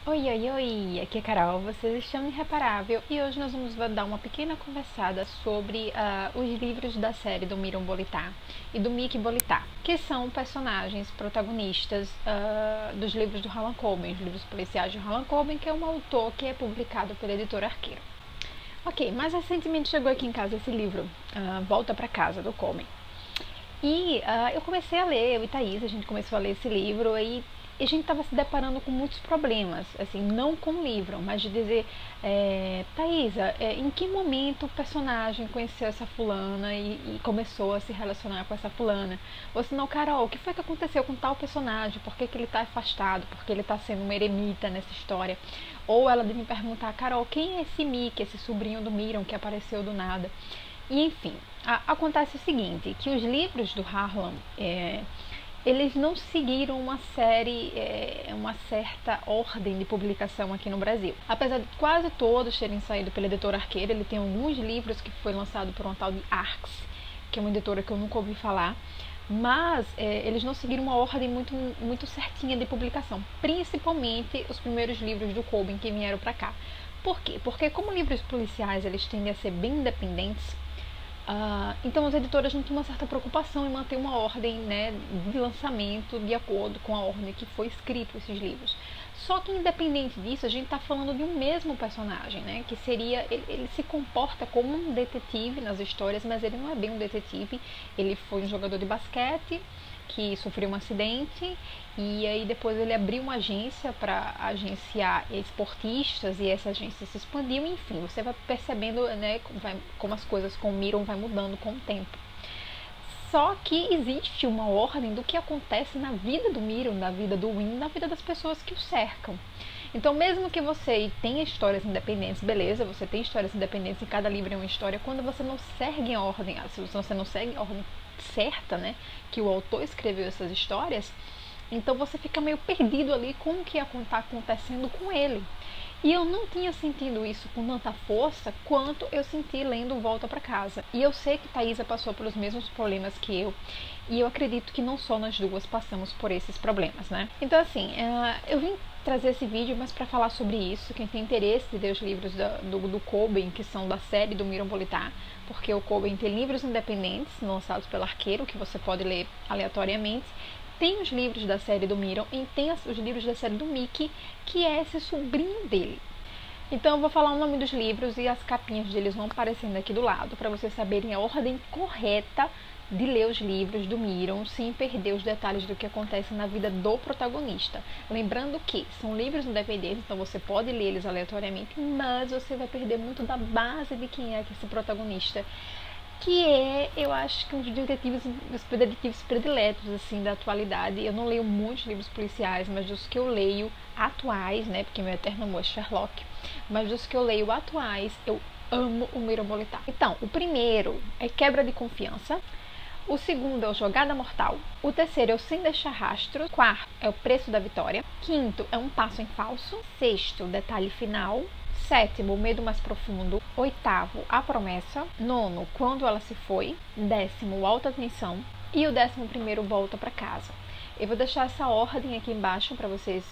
Oi, oi, oi! Aqui é a Carol, vocês estão em Irreparável e hoje nós vamos dar uma pequena conversada sobre os livros da série do Miron Bolitar e do Mickey Bolitar, que são personagens protagonistas dos livros do Harlan Coben, os livros policiais de Harlan Coben, que é um autor que é publicado pela editora Arqueiro. Ok, mais recentemente chegou aqui em casa esse livro, Volta para Casa, do Coben. E eu comecei a ler, eu e Thaís, a gente começou a ler esse livro e a gente estava se deparando com muitos problemas, assim, não com o livro, mas de dizer, Thaisa, em que momento o personagem conheceu essa fulana e começou a se relacionar com essa fulana? Ou se não, Carol, o que foi que aconteceu com tal personagem? Por que ele está afastado? Por que ele está sendo um eremita nessa história? Ou ela de me perguntar, Carol, quem é esse Mickey, esse sobrinho do Miron que apareceu do nada? E enfim, acontece o seguinte, que os livros do Harlan, eles não seguiram uma série, uma certa ordem de publicação aqui no Brasil. Apesar de quase todos terem saído pela editora Arqueiro, ele tem alguns livros que foi lançado por uma tal de Arx, que é uma editora que eu nunca ouvi falar, mas eles não seguiram uma ordem muito certinha de publicação, principalmente os primeiros livros do Coben que vieram para cá. Por quê? Porque como livros policiais eles tendem a ser bem independentes, então as editoras não tinham uma certa preocupação em manter uma ordem, né, de lançamento de acordo com a ordem que foi escrito esses livros. Só que independente disso, a gente está falando de um mesmo personagem, né, que seria, ele se comporta como um detetive nas histórias, mas ele não é bem um detetive, ele foi um jogador de basquete que sofreu um acidente e aí depois ele abriu uma agência para agenciar esportistas e essa agência se expandiu, enfim, você vai percebendo, né, como as coisas com o Miron vai mudando com o tempo. Só que existe uma ordem do que acontece na vida do Miron, na vida do Win, na vida das pessoas que o cercam. Então, mesmo que você tenha histórias independentes, beleza, você tem histórias independentes e cada livro é uma história, quando você não segue a ordem, se você não segue a ordem certa, né, que o autor escreveu essas histórias, então você fica meio perdido ali com o que está acontecendo com ele. E eu não tinha sentido isso com tanta força quanto eu senti lendo Volta para Casa. E eu sei que Thaisa passou pelos mesmos problemas que eu, e eu acredito que não só nós duas passamos por esses problemas, né? Então, assim, eu vim trazer esse vídeo, mas para falar sobre isso, quem tem interesse de ler os livros do Coben, que são da série do Miron Bolitar, porque o Coben tem livros independentes lançados pelo Arqueiro, que você pode ler aleatoriamente. Tem os livros da série do Miron e tem os livros da série do Mickey, que é esse sobrinho dele. Então eu vou falar o nome dos livros e as capinhas deles vão aparecendo aqui do lado, para vocês saberem a ordem correta de ler os livros do Miron, sem perder os detalhes do que acontece na vida do protagonista. Lembrando que são livros independentes, então você pode ler eles aleatoriamente, mas você vai perder muito da base de quem é esse protagonista, que é, eu acho que um dos detetives prediletos, assim, da atualidade. Eu não leio muitos livros policiais, mas dos que eu leio atuais, né, porque meu eterno amor é Sherlock, mas dos que eu leio atuais, eu amo o Miron Bolitar. Então, o primeiro é Quebra de Confiança, o segundo é o Jogada Mortal, o terceiro é o Sem Deixar Rastro, quarto é o Preço da Vitória, quinto é Um Passo em Falso, sexto, Detalhe Final, sétimo, O Medo Mais Profundo, oitavo, A Promessa, nono, Quando Ela Se Foi, décimo, Alta Tensão e o 11º, Volta para Casa. Eu vou deixar essa ordem aqui embaixo para vocês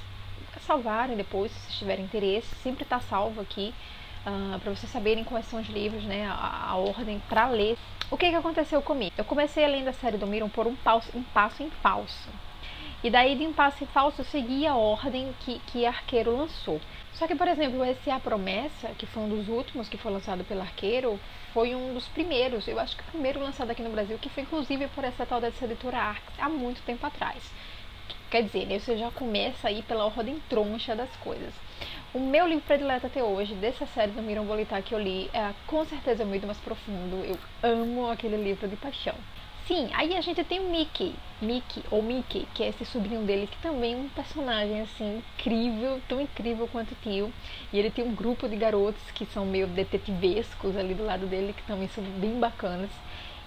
salvarem depois, se vocês tiverem interesse, sempre está salvo aqui, para vocês saberem quais são os livros, né, a ordem para ler. O que aconteceu comigo? Eu comecei além da série do Miron por um passo em falso. E daí de Um Passo em Falso eu segui a ordem que Arqueiro lançou. Só que, por exemplo, esse A Promessa, que foi um dos últimos que foi lançado pelo Arqueiro, foi um dos primeiros, eu acho que o primeiro lançado aqui no Brasil, que foi inclusive por essa tal dessa editora Arx, há muito tempo atrás. Quer dizer, né, você já começa aí pela ordem troncha das coisas. O meu livro predileto até hoje, dessa série do Miron Bolitar que eu li, é com certeza O Medo Mais Profundo. Eu amo aquele livro de paixão. Sim, aí a gente tem o Mickey, que é esse sobrinho dele, que também é um personagem assim incrível, tão incrível quanto o tio. E ele tem um grupo de garotos que são meio detetivescos ali do lado dele, que também são bem bacanas.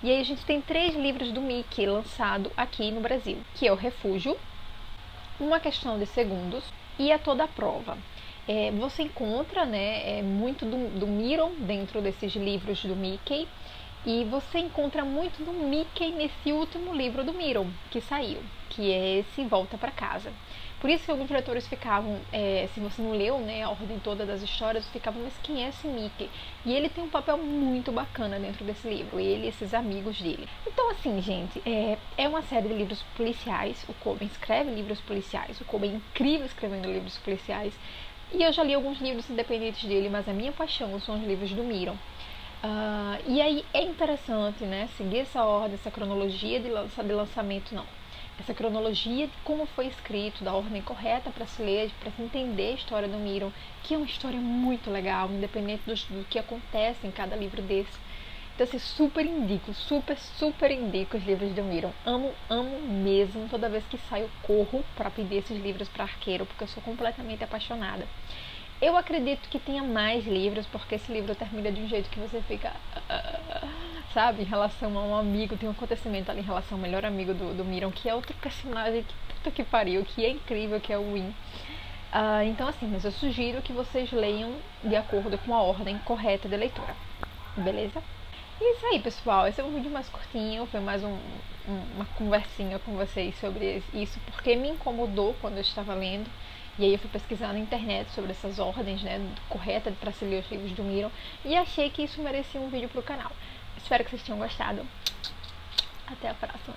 E aí a gente tem 3 livros do Mickey lançado aqui no Brasil, que é o Refúgio, Uma Questão de Segundos e A Toda Prova. Você encontra, né, muito do Miron dentro desses livros do Mickey, e você encontra muito do Mickey nesse último livro do Miron que saiu, que é esse Volta para Casa. Por isso que alguns leitores ficavam, se você não leu, né, a ordem toda das histórias, ficavam, mas quem é esse Mickey? E ele tem um papel muito bacana dentro desse livro, ele e esses amigos dele. Então, assim, gente, é uma série de livros policiais. O Coben escreve livros policiais, o Coben é incrível escrevendo livros policiais. E eu já li alguns livros independentes dele, mas a minha paixão são os livros do Miron. E aí é interessante, né, seguir essa ordem, essa cronologia de lançamento, não. Essa cronologia de como foi escrito, da ordem correta para se ler, para se entender a história do Miron, que é uma história muito legal, independente do que acontece em cada livro desse. Então, assim, super indico, super indico os livros do Miron. Amo mesmo. Toda vez que saio, corro para pedir esses livros para Arqueiro, porque eu sou completamente apaixonada. Eu acredito que tenha mais livros, porque esse livro termina de um jeito que você fica, sabe, em relação a um amigo. Tem um acontecimento ali em relação ao melhor amigo do Miron, que é outro personagem que puta que pariu, que é incrível, que é o Win. Então, assim, mas eu sugiro que vocês leiam de acordo com a ordem correta de leitura, beleza? E é isso aí, pessoal. Esse é um vídeo mais curtinho, foi mais uma conversinha com vocês sobre isso, porque me incomodou quando eu estava lendo. E aí eu fui pesquisar na internet sobre essas ordens, né, corretas para se ler os livros do Miron, e achei que isso merecia um vídeo pro canal. Espero que vocês tenham gostado. Até a próxima.